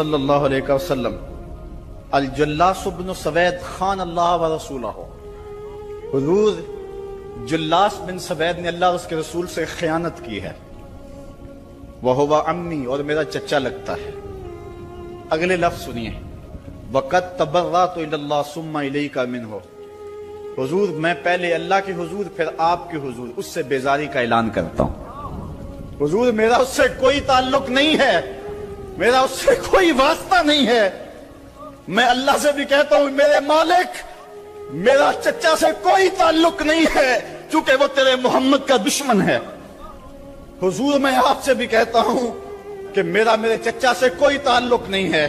صلی اللہ علیہ وسلم الجلاس بن سوید خان اللہ و رسولہ، حضور جلاس بن سوید نے اللہ اور اس کے رسول سے خیانت کی ہے، وہو امی، اور میرا چچا لگتا ہے۔ اگلے لفظ سنیے، وقد تبرأت الی اللہ ثم الیک منہ، حضور میں پہلے اللہ کے حضور پھر آپ کے حضور اس سے بیزاری کا اعلان کرتا ہوں۔ حضور میرا اس سے کوئی تعلق نہیں ہے، میرا اس سے کوئی واسطہ نہیں ہے۔ میں اللہ سے بھی کہتا ہوں میرے مالک، میرا چچا سے کوئی تعلق نہیں ہے چونکہ وہ تیرے محمد کا دشمن ہے۔ حضور میں آپ سے بھی کہتا ہوں کہ میرے چچا سے کوئی تعلق نہیں ہے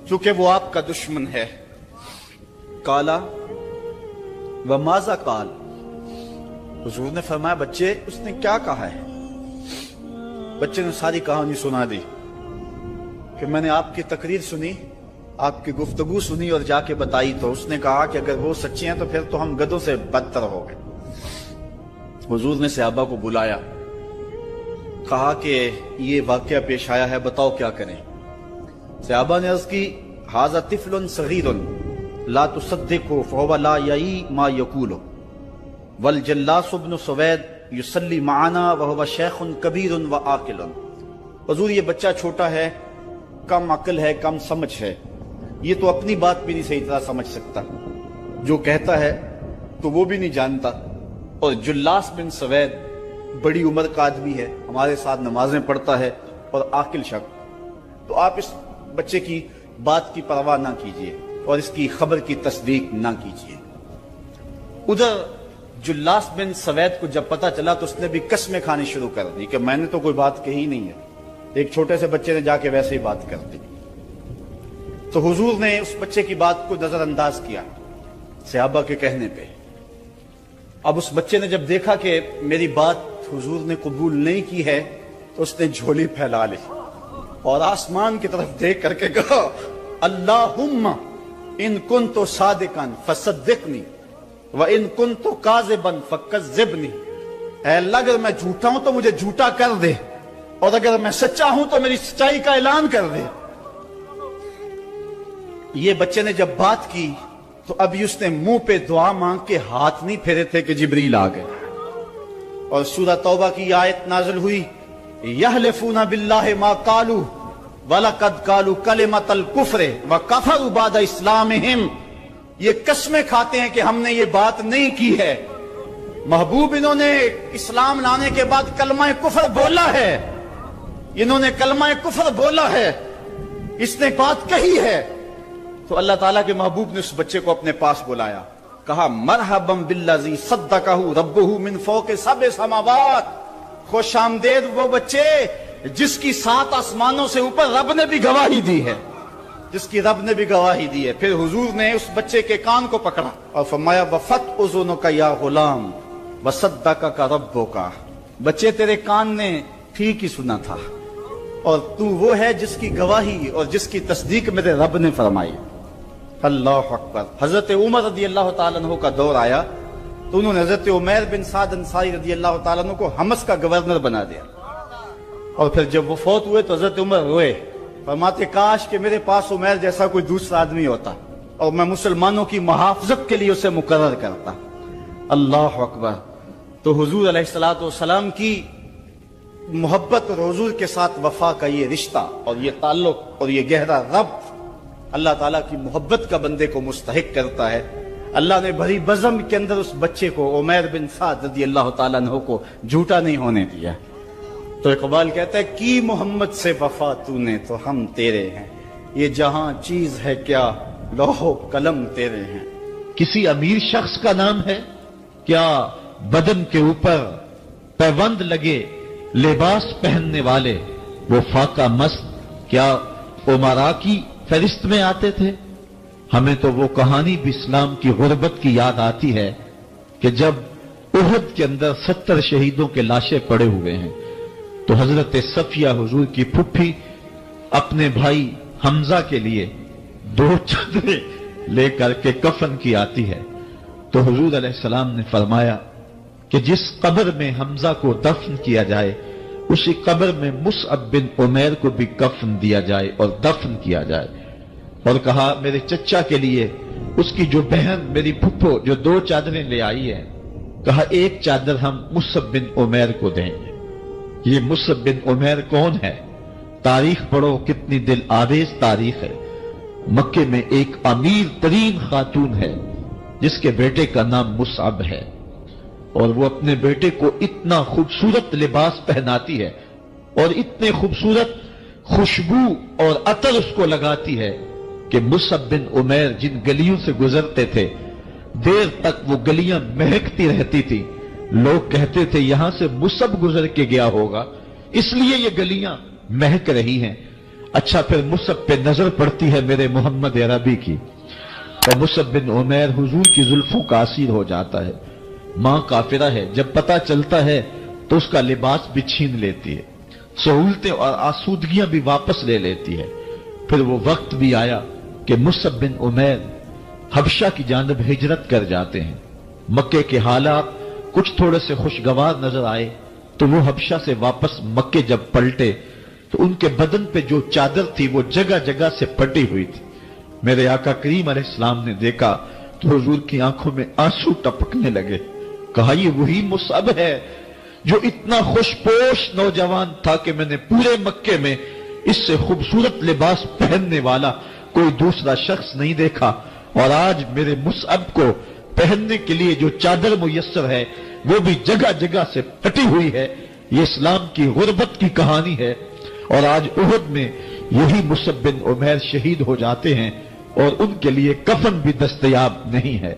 چونکہ وہ آپ کا دشمن ہے۔ کالا وماذا قال، حضور نے فرمایا بچے اس نے کیا کہا ہے؟ بچے نے ساری کہانی سنا دی کہ میں نے آپ کی تقریر سنی، آپ کی گفتگو سنی اور جا کے بتائی تو اس نے کہا کہ اگر وہ سچے ہیں تو پھر تو ہم گدھوں سے بدتر ہو گئے۔ حضور نے صحابہ کو بلایا، کہا کہ یہ واقعہ پیش آیا ہے، بتاؤ کیا کریں؟ صحابہ نے عرض کی ھذا طفل صغیر لا تصدقه فهو لا یعی ما یقول والجلاس بن سوید یصلی معنا وهو شیخ کبیر وعاقل، حضور یہ بچہ چھوٹا ہے، کم عقل ہے، کم سمجھ ہے، یہ تو اپنی بات بھی نہیں صحیح طرح سمجھ سکتا، جو کہتا ہے تو وہ بھی نہیں جانتا، اور جلاس بن سوید بڑی عمر کا آدمی ہے، ہمارے ساتھ نمازیں پڑھتا ہے اور عاقل شخص، تو آپ اس بچے کی بات کی پرواہ نہ کیجیے اور اس کی خبر کی تصدیق نہ کیجیے۔ ادھر جلاس بن سوید کو جب پتا چلا تو اس نے بھی قسمیں کھانی شروع کر دی کہ میں نے تو کوئی بات کہی نہیں ہے، ایک چھوٹے سے بچے نے جا کے ویسے ہی بات کر دی۔ تو حضور نے اس بچے کی بات کو نظر انداز کیا صحابہ کے کہنے پہ۔ اب اس بچے نے جب دیکھا کہ میری بات حضور نے قبول نہیں کی ہے تو اس نے جھولی پھیلا لی اور آسمان کی طرف دیکھ کر کے کہا اللہم ان کنت صادقا فصدقنی وان کنت کاذبا فکذبنی، اے اللہ اگر میں جھوٹا ہوں تو مجھے جھوٹا کر دے اور اگر میں سچا ہوں تو میری سچائی کا اعلان کر دے۔ یہ بچے نے جب بات کی تو ابھی اس نے منہ پہ دعا مانگ کے ہاتھ نہیں پھیرے تھے کہ جبریل آ گئے، اور سورہ توبہ کی آیت نازل ہوئی یحلفون باللہ ما قالوا وَلَقَدْ قَالُوا كَلِمَةَ الْكُفْرِ وَكَفَرُوا بَعْدَ اسْلَامِهِمْ، یہ قسمیں کھاتے ہیں کہ ہم نے یہ بات نہیں کی ہے، محبوب انہوں نے اسلام لانے کے بعد کلمہ کفر بولا ہے، انہوں نے کلمہ کفر بولا ہے، اس نے بات کہی ہے۔ تو اللہ تعالیٰ کے محبوب نے اس بچے کو اپنے پاس بلایا، کہا مرحبا بالذی صدقہ ربہ من فوق سبع سماوات، خوش آمدید وہ بچے جس کی 7 آسمانوں سے اوپر رب نے بھی گواہی دی ہے، جس کی رب نے بھی گواہی دی ہے۔ پھر حضور نے اس بچے کے کان کو پکڑا اور فرمایا وفت اذنک یا غلام وصدقک ربک، بچے تیرے کان نے ٹھیک ہی سنا تھا اور تو وہ ہے جس کی گواہی اور جس کی تصدیق میرے رب نے فرمائی۔ اللہ اکبر۔ حضرت عمر رضی اللہ تعالیٰ عنہ کا دور آیا تو انہوں نے حضرت عمیر بن سعد انصاری رضی اللہ تعالیٰ عنہ کو حمص کا گورنر بنا دیا، اور پھر جب وہ فوت ہوئے تو حضرت عمر روئے، فرماتے کاش کہ میرے پاس عمیر جیسا کوئی دوسرا آدمی ہوتا اور میں مسلمانوں کی محافظت کے لیے اسے مقرر کرتا۔ اللہ اکبر۔ تو حضور علیہ السلام کی محبت اور حضور کے ساتھ وفا کا یہ رشتہ اور یہ تعلق اور یہ گہرا ربط اللہ تعالیٰ کی محبت کا بندے کو مستحق کرتا ہے۔ اللہ نے بھری بزم کے اندر اس بچے کو عمیر بن سعد رضی اللہ تعالیٰ عنہ کو جھوٹا نہیں ہونے دیا۔ تو اقبال کہتا ہے کی محمد سے وفا تو نے تو ہم تیرے ہیں، یہ جہاں چیز ہے کیا لوح و قلم تیرے ہیں۔ کسی امیر شخص کا نام ہے کیا بدن کے اوپر پیوند لگے لباس پہننے والے وہ فاقہ مست کیا امراء کی فہرست میں آتے تھے؟ ہمیں تو وہ کہانی بھی اسلام کی غربت کی یاد آتی ہے کہ جب احد کے اندر 70 شہیدوں کے لاشیں پڑے ہوئے ہیں تو حضرت صفیہ حضور کی پھپھی اپنے بھائی حمزہ کے لیے 2 چادریں لے کر کے کفن کی آتی ہے، تو حضور علیہ السلام نے فرمایا کہ جس قبر میں حمزہ کو دفن کیا جائے اسی قبر میں مصعب بن عمیر کو بھی کفن دیا جائے اور دفن کیا جائے، اور کہا میرے چچا کے لیے اس کی جو بہن میری پھپھو جو 2 چادریں لے آئی ہے، کہا 1 چادر ہم مصعب بن عمیر کو دیں گے۔ یہ مصعب بن عمیر کون ہے؟ تاریخ پڑھو، کتنی دل آویز تاریخ ہے۔ مکے میں ایک امیر ترین خاتون ہے جس کے بیٹے کا نام مصعب ہے، اور وہ اپنے بیٹے کو اتنا خوبصورت لباس پہناتی ہے اور اتنے خوبصورت خوشبو اور عطر اس کو لگاتی ہے کہ مصعب بن عمیر جن گلیوں سے گزرتے تھے دیر تک وہ گلیاں مہکتی رہتی تھی۔ لوگ کہتے تھے یہاں سے مصعب گزر کے گیا ہوگا اس لیے یہ گلیاں مہک رہی ہیں۔ اچھا، پھر مصعب پہ نظر پڑتی ہے میرے محمد عربی کی، اور مصعب بن عمیر حضور کی زلفوں کا اسیر ہو جاتا ہے۔ ماں کافرہ ہے، جب پتہ چلتا ہے تو اس کا لباس بھی چھین لیتی ہے، سہولتیں اور آسودگیاں بھی واپس لے لیتی ہے۔ پھر وہ وقت بھی آیا کہ مصعب بن عمیر حبشہ کی جانب ہجرت کر جاتے ہیں۔ مکے کے حالات کچھ تھوڑے سے خوشگوار نظر آئے تو وہ حبشہ سے واپس مکے جب پلٹے تو ان کے بدن پہ جو چادر تھی وہ جگہ جگہ سے پٹی ہوئی تھی۔ میرے آقا کریم علیہ السلام نے دیکھا تو حضور کی آنکھوں میں آنسو ٹپکنے لگے۔ کہا یہ وہی مصعب ہے جو اتنا خوش پوش نوجوان تھا کہ میں نے پورے مکے میں اس سے خوبصورت لباس پہننے والا کوئی دوسرا شخص نہیں دیکھا، اور آج میرے مصعب کو پہننے کے لیے جو چادر میسر ہے وہ بھی جگہ جگہ سے پھٹی ہوئی ہے۔ یہ اسلام کی غربت کی کہانی ہے، اور آج احد میں یہی مصعب بن عمیر شہید ہو جاتے ہیں اور ان کے لیے کفن بھی دستیاب نہیں ہے۔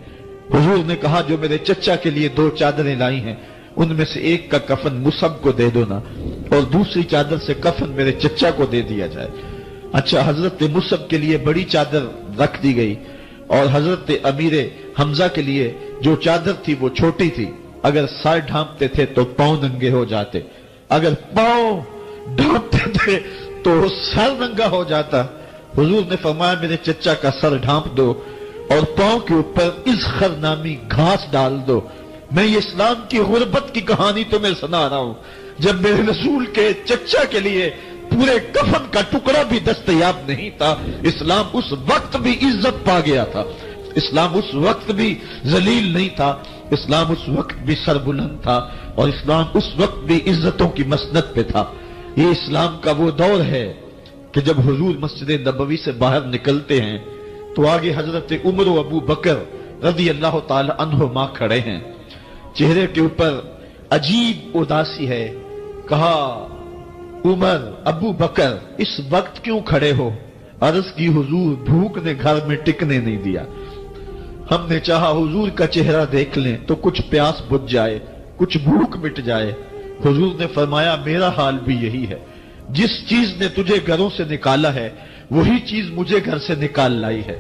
حضور نے کہا جو میرے چچا کے لیے 2 چادریں لائی ہیں ان میں سے ایک کا کفن مصعب کو دے دو نا، اور دوسری چادر سے کفن میرے چچا کو دے دیا جائے۔ اچھا، حضرت مصعب کے لیے بڑی چادر رکھ دی گئی، اور حضرت امیر حمزہ کے لیے جو چادر تھی وہ چھوٹی تھی، اگر سر ڈھانپتے تھے تو پاؤں ننگے ہو جاتے، اگر پاؤں ڈھانپتے تھے تو سر ننگا ہو جاتا۔ حضور نے فرمایا میرے چچا کا سر ڈھانپ دو اور پاؤں کے اوپر اذخر نامی گھاس ڈال دو۔ میں یہ اسلام کی غربت کی کہانی تمہیں سنا رہا ہوں، جب میرے رسول کے چچا کے لیے پورے کفن کا ٹکڑا بھی دستیاب نہیں تھا، اسلام اس وقت بھی عزت پا گیا تھا، اسلام اس وقت بھی ذلیل نہیں تھا، اسلام اس وقت بھی سربلند تھا، اور اسلام اس وقت بھی عزتوں کی مسند پہ تھا۔ یہ اسلام کا وہ دور ہے کہ جب حضور مسجد نبوی سے باہر نکلتے ہیں تو آگے حضرت عمر و ابو بکر رضی اللہ تعالی عنہما کھڑے ہیں، چہرے کے اوپر عجیب اداسی ہے۔ کہا عمر، ابو بکر اس وقت کیوں کھڑے ہو؟ عرض کی حضور بھوک نے گھر میں ٹکنے نہیں دیا، ہم نے چاہا حضور کا چہرہ دیکھ لیں تو کچھ پیاس بجھ جائے، کچھ بھوک مٹ جائے۔ حضور نے فرمایا میرا حال بھی یہی ہے، جس چیز نے تجھے گھروں سے نکالا ہے وہی چیز مجھے گھر سے نکال لائی ہے۔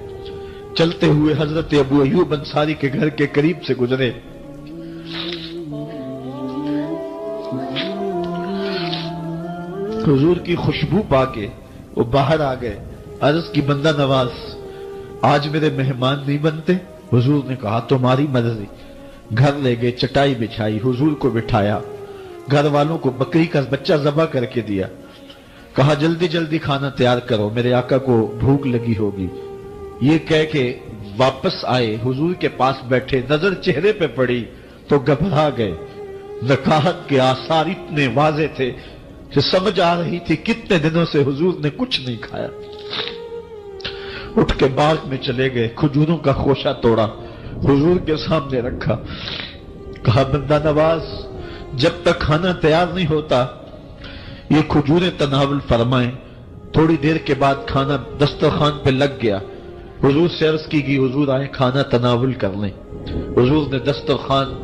چلتے ہوئے حضرت ابو ایوب انصاری کے گھر کے قریب سے گزرے، حضور کی خوشبو پا کے وہ باہر آ گئے۔ عرض کی بندہ نواز آج میرے مہمان نہیں بنتے؟ حضور نے کہا تمہاری مرضی۔ گھر لے گئے، چٹائی بچھائی، حضور کو بٹھایا، گھر والوں کو بکری کا بچہ ذبح کر کے دیا، کہا جلدی جلدی کھانا تیار کرو، میرے آقا کو بھوک لگی ہوگی۔ یہ کہہ کے واپس آئے، حضور کے پاس بیٹھے، نظر چہرے پہ پڑی تو گھبرا گئے۔ نکاحت کے آثار اتنے واضح تھے کہ سمجھ آ رہی تھی کتنے دنوں سے حضور نے کچھ نہیں کھایا۔ اٹھ کے باغ میں چلے گئے، کھجوروں کا خوشہ توڑا، حضور کے سامنے رکھا، کہا بندہ نواز جب تک کھانا تیار نہیں ہوتا یہ کھجوریں تناول فرمائیں۔ تھوڑی دیر کے بعد کھانا دسترخوان پہ لگ گیا، حضور سے عرض کی گئی حضور آئے کھانا تناول کر لیں۔ حضور نے دسترخوان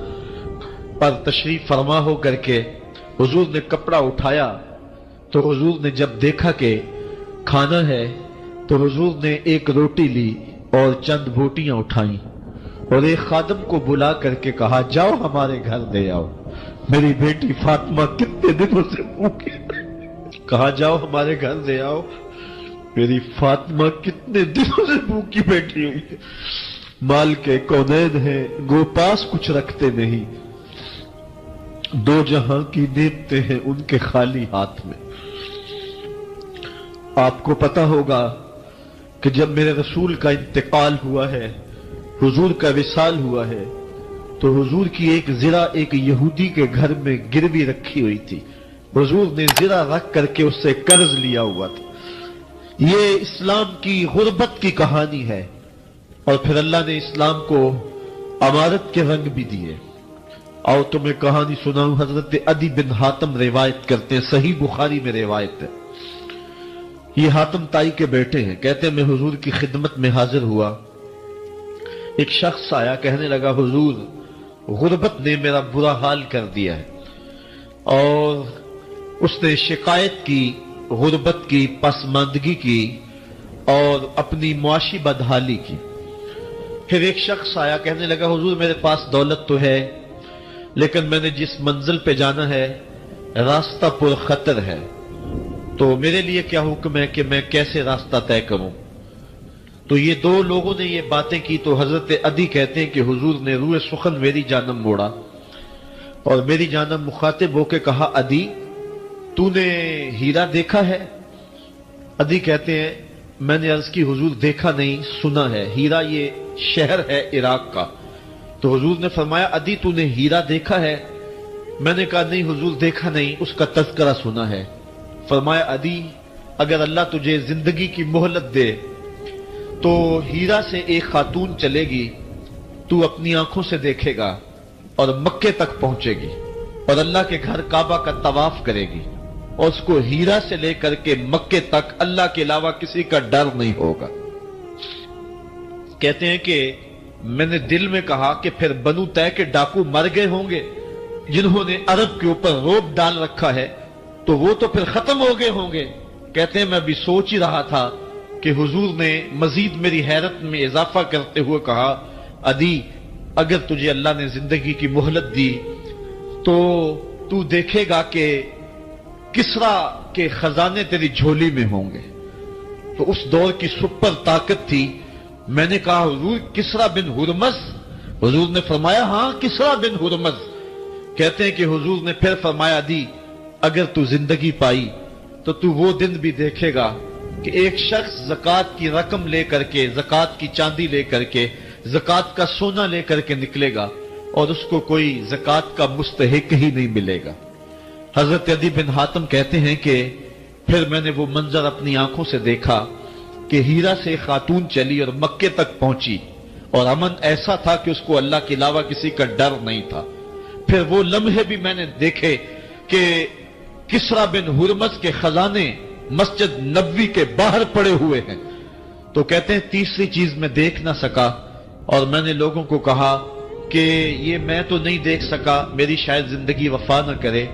پر تشریف فرما ہو کر کے حضور نے کپڑا اٹھایا تو حضور نے جب دیکھا کہ کھانا ہے تو حضور نے ایک روٹی لی اور چند بوٹیاں اٹھائیں اور ایک خادم کو بلا کر کے کہا جاؤ ہمارے گھر دے آؤ، میری بیٹی فاطمہ کتنے دنوں سے بھوکی، کہا جاؤ ہمارے گھر دے آؤ، میری فاطمہ کتنے دنوں سے بھوکی بیٹھی ہوئی ہے، مال کے کونین ہیں گو پاس کچھ رکھتے نہیں۔ دو جہاں کی نعمتیں ہیں ان کے خالی ہاتھ میں۔ آپ کو پتا ہوگا کہ جب میرے رسول کا انتقال ہوا ہے، حضور کا وصال ہوا ہے، تو حضور کی ایک زرہ ایک یہودی کے گھر میں گروی رکھی ہوئی تھی۔ حضور نے زرہ رکھ کر کے اس سے قرض لیا ہوا تھا۔ یہ اسلام کی غربت کی کہانی ہے، اور پھر اللہ نے اسلام کو امارت کے رنگ بھی دیے۔ اور تمہیں کہانی سناؤں، حضرت عدی بن حاتم روایت کرتے ہیں، صحیح بخاری میں روایت ہے۔ یہ حاتم تائی کے بیٹے ہیں، کہتے ہیں میں حضور کی خدمت میں حاضر ہوا، ایک شخص آیا، کہنے لگا حضور غربت نے میرا برا حال کر دیا ہے، اور اس نے شکایت کی، غربت کی، پسماندگی کی اور اپنی معاشی بدحالی کی۔ پھر ایک شخص آیا، کہنے لگا حضور میرے پاس دولت تو ہے، لیکن میں نے جس منزل پہ جانا ہے راستہ پر خطر ہے، تو میرے لیے کیا حکم ہے کہ میں کیسے راستہ طے کروں؟ تو یہ دو لوگوں نے یہ باتیں کی، تو حضرت عدی کہتے ہیں کہ حضور نے روئے سخن میری جانب موڑا اور میری جانب مخاطب ہو کے کہا عدی تو نے ہیرا دیکھا ہے؟ عدی کہتے ہیں میں نے عرض کی حضور دیکھا نہیں، سنا ہے۔ ہیرا یہ شہر ہے عراق کا۔ تو حضور نے فرمایا عدی تو نے ہیرا دیکھا ہے؟ میں نے کہا نہیں حضور دیکھا نہیں، اس کا تذکرہ سنا ہے۔ فرمایا عدی اگر اللہ تجھے زندگی کی مہلت دے تو ہیرا سے ایک خاتون چلے گی، تو اپنی آنکھوں سے دیکھے گا اور مکے تک پہنچے گی اور اللہ کے گھر کعبہ کا طواف کرے گی، اور اس کو ہیرا سے لے کر کے مکے تک اللہ کے علاوہ کسی کا ڈر نہیں ہوگا۔ کہتے ہیں کہ میں نے دل میں کہا کہ پھر بنو طے کے ڈاکو مر گئے ہوں گے جنہوں نے عرب کے اوپر روب ڈال رکھا ہے، تو وہ تو پھر ختم ہو گئے ہوں گے۔ کہتے ہیں میں ابھی سوچ ہی رہا تھا کہ حضور نے مزید میری حیرت میں اضافہ کرتے ہوئے کہا عدی اگر تجھے اللہ نے زندگی کی مہلت دی تو تو دیکھے گا کہ کسرا کے خزانے تیری جھولی میں ہوں گے۔ تو اس دور کی سپر طاقت تھی۔ میں نے کہا حضور کسرا بن ہرمز؟ حضور نے فرمایا ہاں کسرا بن ہرمز۔ کہتے ہیں کہ حضور نے پھر فرمایا عدی اگر تو زندگی پائی تو تو وہ دن بھی دیکھے گا کہ ایک شخص زکوٰۃ کی رقم لے کر کے، زکوٰۃ کی چاندی لے کر کے، زکوٰۃ کا سونا لے کر کے نکلے گا اور اس کو کوئی زکوٰۃ کا مستحق ہی نہیں ملے گا۔ حضرت عدی بن حاتم کہتے ہیں کہ پھر میں نے وہ منظر اپنی آنکھوں سے دیکھا کہ ہیرا سے خاتون چلی اور مکے تک پہنچی، اور امن ایسا تھا کہ اس کو اللہ کے علاوہ کسی کا ڈر نہیں تھا۔ پھر وہ لمحے بھی میں نے دیکھے کہ کسرا بن ہرمز کے خزانے مسجد نبوی کے باہر پڑے ہوئے ہیں۔ تو کہتے ہیں تیسری چیز میں دیکھ نہ سکا، اور میں نے لوگوں کو کہا کہ یہ میں تو نہیں دیکھ سکا، میری شاید زندگی وفا نہ کرے،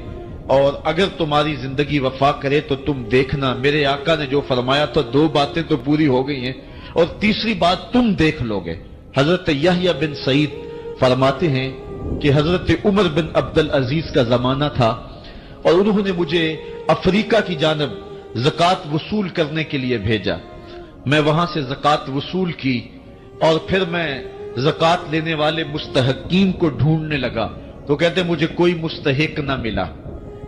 اور اگر تمہاری زندگی وفا کرے تو تم دیکھنا میرے آقا نے جو فرمایا تو دو باتیں تو پوری ہو گئی ہیں، اور تیسری بات تم دیکھ لو گے۔ حضرت یحییٰ بن سعید فرماتے ہیں کہ حضرت عمر بن عبدالعزیز کا زمانہ تھا، اور انہوں نے مجھے افریقہ کی جانب زکوٰۃ وصول کرنے کے لیے بھیجا۔ میں وہاں سے زکوٰۃ وصول کی، اور پھر میں زکوٰۃ لینے والے مستحقین کو ڈھونڈنے لگا، تو کہتے مجھے کوئی مستحق نہ ملا۔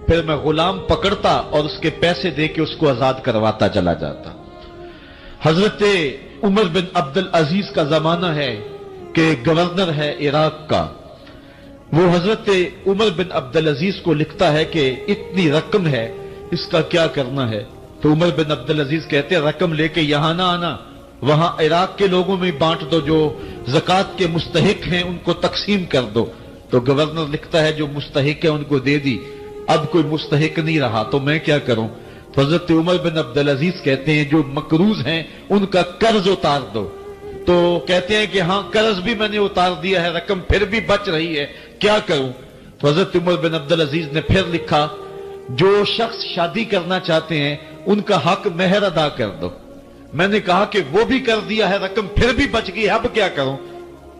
پھر میں غلام پکڑتا اور اس کے پیسے دے کے اس کو آزاد کرواتا چلا جاتا۔ حضرت عمر بن عبدالعزیز کا زمانہ ہے کہ گورنر ہے عراق کا، وہ حضرت عمر بن عبدالعزیز کو لکھتا ہے کہ اتنی رقم ہے، اس کا کیا کرنا ہے؟ تو عمر بن عبدالعزیز کہتے ہیں رقم لے کے یہاں نہ آنا، وہاں عراق کے لوگوں میں بانٹ دو، جو زکوٰۃ کے مستحق ہیں ان کو تقسیم کر دو۔ تو گورنر لکھتا ہے جو مستحق ہے ان کو دے دی، اب کوئی مستحق نہیں رہا تو میں کیا کروں؟ تو حضرت عمر بن عبدالعزیز کہتے ہیں جو مقروض ہیں ان کا قرض اتار دو۔ تو کہتے ہیں کہ ہاں قرض بھی میں نے اتار دیا ہے، رقم پھر بھی بچ رہی ہے، کیا کروں؟ تو حضرت عمر بن عبدالعزیز نے پھر لکھا جو شخص شادی کرنا چاہتے ہیں ان کا حق مہر ادا کر دو۔ میں نے کہا کہ وہ بھی کر دیا ہے، رقم پھر بھی بچ گئی، اب کیا کروں؟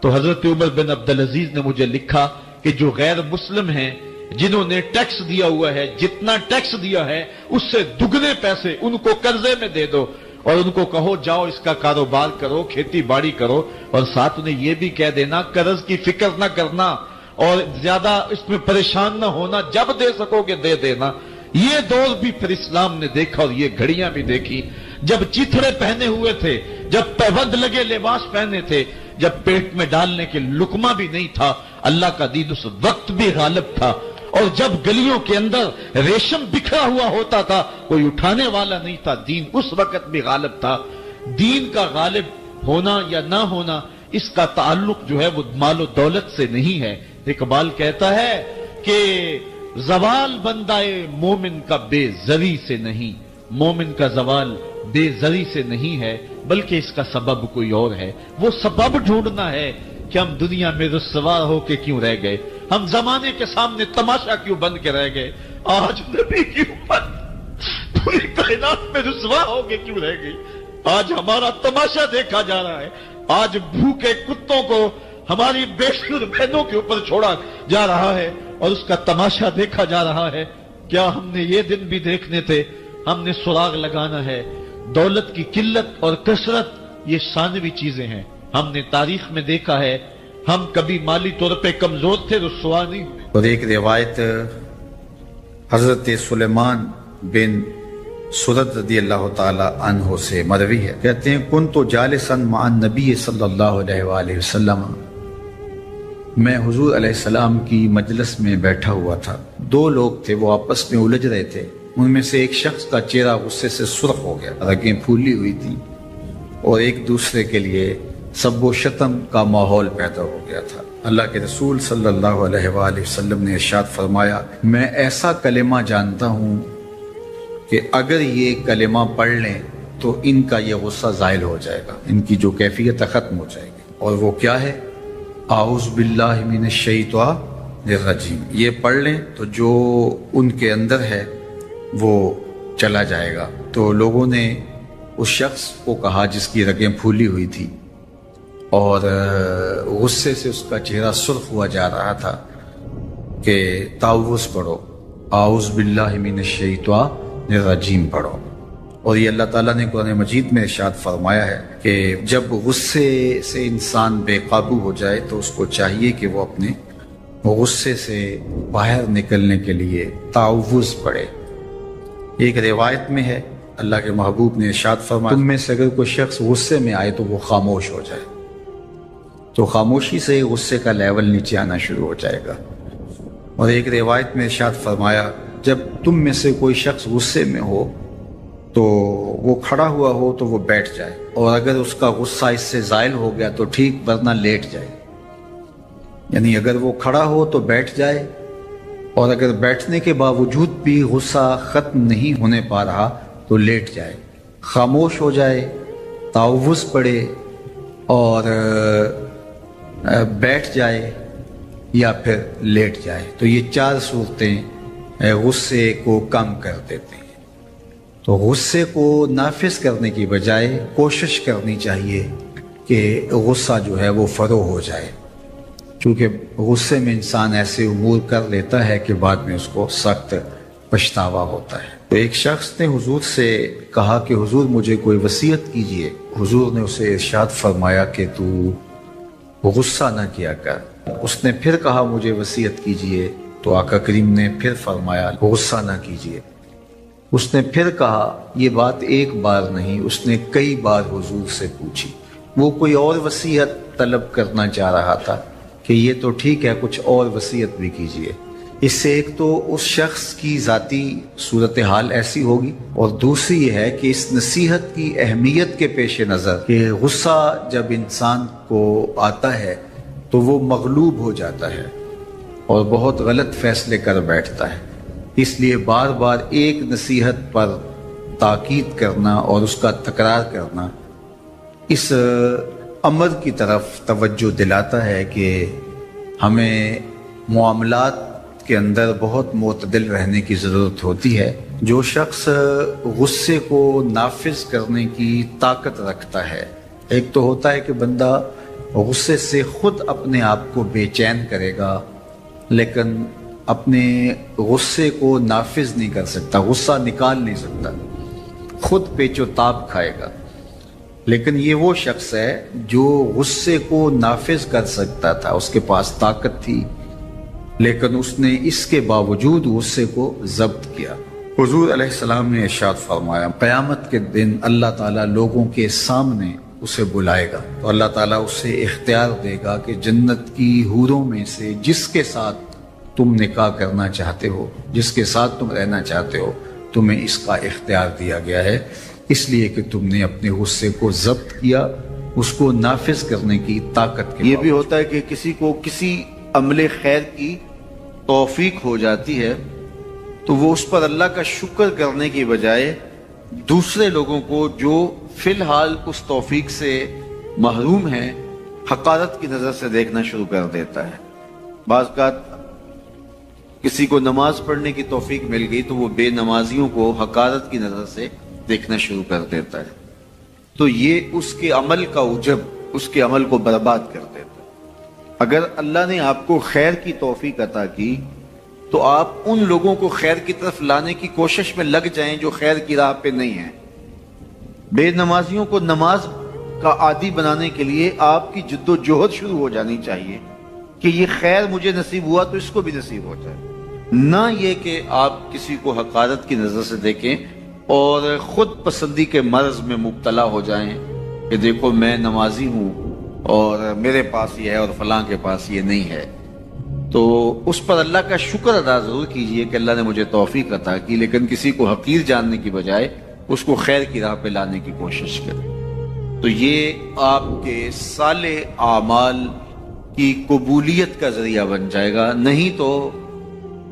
تو حضرت عمر بن عبدالعزیز نے مجھے لکھا کہ جو غیر مسلم ہیں جنہوں نے ٹیکس دیا ہوا ہے، جتنا ٹیکس دیا ہے اس سے دگنے پیسے ان کو قرضے میں دے دو، اور ان کو کہو جاؤ اس کا کاروبار کرو، کھیتی باڑی کرو، اور ساتھ انہیں یہ بھی کہہ دینا قرض کی فکر نہ کرنا، اور زیادہ اس میں پریشان نہ ہونا، جب دے سکو گے دے دینا، یہ دور بھی پھر اسلام نے دیکھا اور یہ گھڑیاں بھی دیکھی، جب چتھڑے پہنے ہوئے تھے، جب پیبند لگے لباس پہنے تھے، جب پیٹ میں ڈالنے کے لقمہ بھی نہیں تھا، اللہ کا دین اس وقت بھی غالب تھا، اور جب گلیوں کے اندر ریشم بکھرا ہوا ہوتا تھا کوئی اٹھانے والا نہیں تھا، دین اس وقت بھی غالب تھا۔ دین کا غالب ہونا یا نہ ہونا اس کا تعلق جو ہے وہ مال و دولت سے نہیں ہے۔ اقبال کہتا ہے کہ زوال بندہ مومن کا بے زری سے نہیں، مومن کا زوال بے زری سے نہیں ہے بلکہ اس کا سبب کوئی اور ہے۔ وہ سبب ڈھونڈنا ہے کہ ہم دنیا میں رسوا ہو کے کیوں رہ گئے، ہم زمانے کے سامنے تماشا کیوں بن کے رہ گئے، آج نبی کی امت پوری کائنات میں رسوا ہو کے کیوں رہ گئی، آج ہمارا تماشا دیکھا جا رہا ہے، آج بھوکے کتوں کو ہماری بیشتر بہنوں کے اوپر چھوڑا جا رہا ہے اور اس کا تماشا دیکھا جا رہا ہے۔ کیا ہم نے یہ دن بھی دیکھنے تھے؟ ہم نے سراغ لگانا ہے۔ دولت کی قلت اور کثرت یہ ثانوی چیزیں ہیں، ہم نے تاریخ میں دیکھا ہے، ہم کبھی مالی طور پہ کمزور تھے، رسوا نہیں ہوئے۔ اور ایک روایت حضرت سلیمان بن سرد رضی اللہ تعالی عنہ سے مروی ہے، کہتے ہیں کنت جالسا مع النبی صلی اللہ علیہ وآلہ وسلم، میں حضور علیہ السلام کی مجلس میں بیٹھا ہوا تھا، دو لوگ تھے وہ آپس میں الجھ رہے تھے، ان میں سے ایک شخص کا چہرہ غصے سے سرخ ہو گیا، رگیں پھولی ہوئی تھی اور ایک دوسرے کے لیے سب و شتم کا ماحول پیدا ہو گیا تھا۔ اللہ کے رسول صلی اللہ علیہ وآلہ وسلم نے ارشاد فرمایا میں ایسا کلمہ جانتا ہوں کہ اگر یہ کلمہ پڑھ لیں تو ان کا یہ غصہ زائل ہو جائے گا، ان کی جو کیفیت ختم ہو جائے گی، اور وہ کیا ہے؟ اعوذ باللہ من الشیطان الرجیم، یہ پڑھ لیں تو جو ان کے اندر ہے وہ چلا جائے گا۔ تو لوگوں نے اس شخص کو کہا جس کی رگیں پھولی ہوئی تھی اور غصے سے اس کا چہرہ سرخ ہوا جا رہا تھا کہ تعوذ پڑھو، اعوذ باللہ من الشیطان الرجیم پڑھو۔ اور یہ اللہ تعالیٰ نے قرآن مجید میں ارشاد فرمایا ہے کہ جب غصے سے انسان بے قابو ہو جائے تو اس کو چاہیے کہ وہ اپنے غصے سے باہر نکلنے کے لیے تعوذ پڑھے۔ ایک روایت میں ہے اللہ کے محبوب نے ارشاد فرمایا تم میں سے اگر کوئی شخص غصے میں آئے تو وہ خاموش ہو جائے، تو خاموشی سے غصے کا لیول نیچے آنا شروع ہو جائے گا۔ اور ایک روایت میں ارشاد فرمایا جب تم میں سے کوئی شخص غصے میں ہو تو وہ کھڑا ہوا ہو تو وہ بیٹھ جائے، اور اگر اس کا غصہ اس سے زائل ہو گیا تو ٹھیک، ورنہ لیٹ جائے۔ یعنی اگر وہ کھڑا ہو تو بیٹھ جائے، اور اگر بیٹھنے کے باوجود بھی غصہ ختم نہیں ہونے پا رہا تو لیٹ جائے، خاموش ہو جائے، تعوذ پڑھے اور بیٹھ جائے یا پھر لیٹ جائے۔ تو یہ چار صورتیں غصے کو کم کر دیتے ہیں۔ تو غصے کو نافذ کرنے کی بجائے کوشش کرنی چاہیے کہ غصہ جو ہے وہ فروغ ہو جائے، چونکہ غصے میں انسان ایسے امور کر لیتا ہے کہ بعد میں اس کو سخت پچھتاوا ہوتا ہے۔ تو ایک شخص نے حضور سے کہا کہ حضور مجھے کوئی وصیت کیجئے۔ حضور نے اسے ارشاد فرمایا کہ تو غصہ نہ کیا کر۔ اس نے پھر کہا مجھے وصیت کیجئے، تو آقا کریم نے پھر فرمایا غصہ نہ کیجئے۔ اس نے پھر کہا، یہ بات ایک بار نہیں، اس نے کئی بار حضور سے پوچھی۔ وہ کوئی اور وصیت طلب کرنا چاہ رہا تھا کہ یہ تو ٹھیک ہے، کچھ اور وصیت بھی کیجئے۔ اس سے ایک تو اس شخص کی ذاتی صورتحال ایسی ہوگی، اور دوسری یہ ہے کہ اس نصیحت کی اہمیت کے پیش نظر کہ غصہ جب انسان کو آتا ہے تو وہ مغلوب ہو جاتا ہے اور بہت غلط فیصلے کر بیٹھتا ہے، اس لیے بار بار ایک نصیحت پر تاکید کرنا اور اس کا تکرار کرنا اس امر کی طرف توجہ دلاتا ہے کہ ہمیں معاملات کے اندر بہت معتدل رہنے کی ضرورت ہوتی ہے۔ جو شخص غصے کو نافذ کرنے کی طاقت رکھتا ہے، ایک تو ہوتا ہے کہ بندہ غصے سے خود اپنے آپ کو بے چین کرے گا، لیکن اپنے غصے کو نافذ نہیں کر سکتا، غصہ نکال نہیں سکتا، خود پیچ و تاب کھائے گا۔ لیکن یہ وہ شخص ہے جو غصے کو نافذ کر سکتا تھا، اس کے پاس طاقت تھی، لیکن اس نے اس کے باوجود غصے کو ضبط کیا۔ حضور علیہ السلام نے ارشاد فرمایا قیامت کے دن اللہ تعالیٰ لوگوں کے سامنے اسے بلائے گا تو اللہ تعالیٰ اسے اختیار دے گا کہ جنت کی حوروں میں سے جس کے ساتھ تم نکاح کرنا چاہتے ہو، جس کے ساتھ تم رہنا چاہتے ہو، تمہیں اس کا اختیار دیا گیا ہے، اس لیے کہ تم نے اپنے غصے کو ضبط کیا، اس کو نافذ کرنے کی طاقت کے۔ یہ بھی ہوتا ہے کہ کسی کو کسی عمل خیر کی توفیق ہو جاتی ہے تو وہ اس پر اللہ کا شکر کرنے کی بجائے دوسرے لوگوں کو جو فی الحال اس توفیق سے محروم ہیں حقارت کی نظر سے دیکھنا شروع کر دیتا ہے۔ بعض اوقات کسی کو نماز پڑھنے کی توفیق مل گئی تو وہ بے نمازیوں کو حقارت کی نظر سے دیکھنا شروع کر دیتا ہے، تو یہ اس کے عمل کا عجب اس کے عمل کو برباد کر دیتا ہے۔ اگر اللہ نے آپ کو خیر کی توفیق عطا کی تو آپ ان لوگوں کو خیر کی طرف لانے کی کوشش میں لگ جائیں جو خیر کی راہ پہ نہیں ہیں۔ بے نمازیوں کو نماز کا عادی بنانے کے لیے آپ کی جد و جہد شروع ہو جانی چاہیے کہ یہ خیر مجھے نصیب ہوا تو اس کو بھی نصیب ہو جائے، نہ یہ کہ آپ کسی کو حقارت کی نظر سے دیکھیں اور خود پسندی کے مرض میں مبتلا ہو جائیں کہ دیکھو میں نمازی ہوں اور میرے پاس یہ ہے اور فلاں کے پاس یہ نہیں ہے۔ تو اس پر اللہ کا شکر ادا ضرور کیجئے کہ اللہ نے مجھے توفیق عطا کی، لیکن کسی کو حقیر جاننے کی بجائے اس کو خیر کی راہ پہ لانے کی کوشش کریں، تو یہ آپ کے صالح اعمال کی قبولیت کا ذریعہ بن جائے گا۔ نہیں تو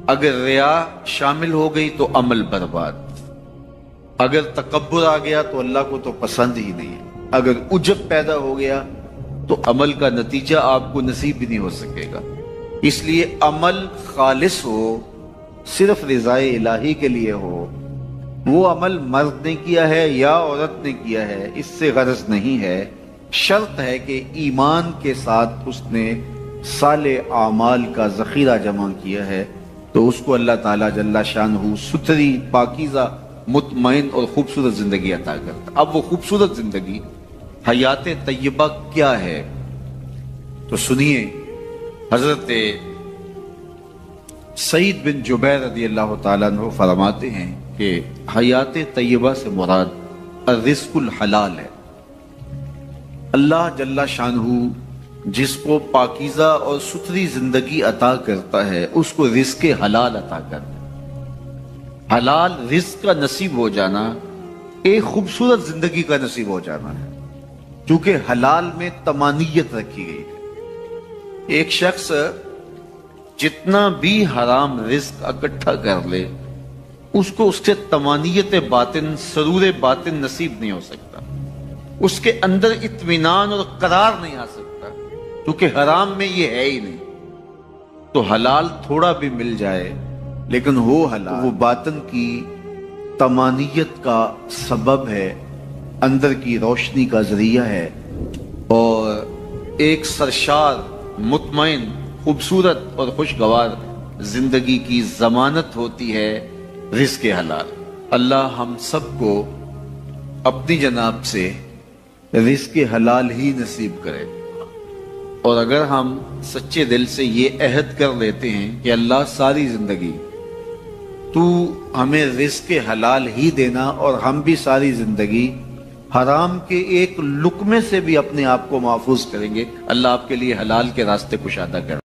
اگر ریا شامل ہو گئی تو عمل برباد، اگر تکبر آ گیا تو اللہ کو تو پسند ہی نہیں، اگر عجب پیدا ہو گیا تو عمل کا نتیجہ آپ کو نصیب بھی نہیں ہو سکے گا۔ اس لیے عمل خالص ہو، صرف رضائے الہی کے لیے ہو، وہ عمل مرد نے کیا ہے یا عورت نے کیا ہے اس سے غرض نہیں ہے، شرط ہے کہ ایمان کے ساتھ اس نے صالح اعمال کا ذخیرہ جمع کیا ہے تو اس کو اللہ تعالیٰ جل شانہ ستھری، پاکیزہ، مطمئن اور خوبصورت زندگی عطا کرتا۔ اب وہ خوبصورت زندگی حیات طیبہ کیا ہے تو سنیے، حضرت سعید بن جبیر رضی اللہ تعالیٰ عنہ فرماتے ہیں کہ حیات طیبہ سے مراد الرزق الحلال ہے۔ اللہ جل شانہ جس کو پاکیزہ اور ستھری زندگی عطا کرتا ہے اس کو رزق حلال عطا کرتا ہے۔ حلال رزق کا نصیب ہو جانا ایک خوبصورت زندگی کا نصیب ہو جانا ہے، کیونکہ حلال میں طمانیت رکھی گئی ہے۔ ایک شخص جتنا بھی حرام رزق اکٹھا کر لے اس کو اس سے طمانیت باطن، سرور باطن نصیب نہیں ہو سکتا، اس کے اندر اطمینان اور قرار نہیں آ سکتا، کیونکہ حرام میں یہ ہے ہی نہیں۔ تو حلال تھوڑا بھی مل جائے لیکن وہ حلال وہ باطن کی طمانیت کا سبب ہے، اندر کی روشنی کا ذریعہ ہے، اور ایک سرشار، مطمئن، خوبصورت اور خوشگوار زندگی کی ضمانت ہوتی ہے رزق حلال۔ اللہ ہم سب کو اپنی جناب سے رزق حلال ہی نصیب کرے، اور اگر ہم سچے دل سے یہ عہد کر لیتے ہیں کہ اللہ ساری زندگی تو ہمیں رزق حلال ہی دینا اور ہم بھی ساری زندگی حرام کے ایک لقمے سے بھی اپنے آپ کو محفوظ کریں گے، اللہ آپ کے لیے حلال کے راستے کشادہ کر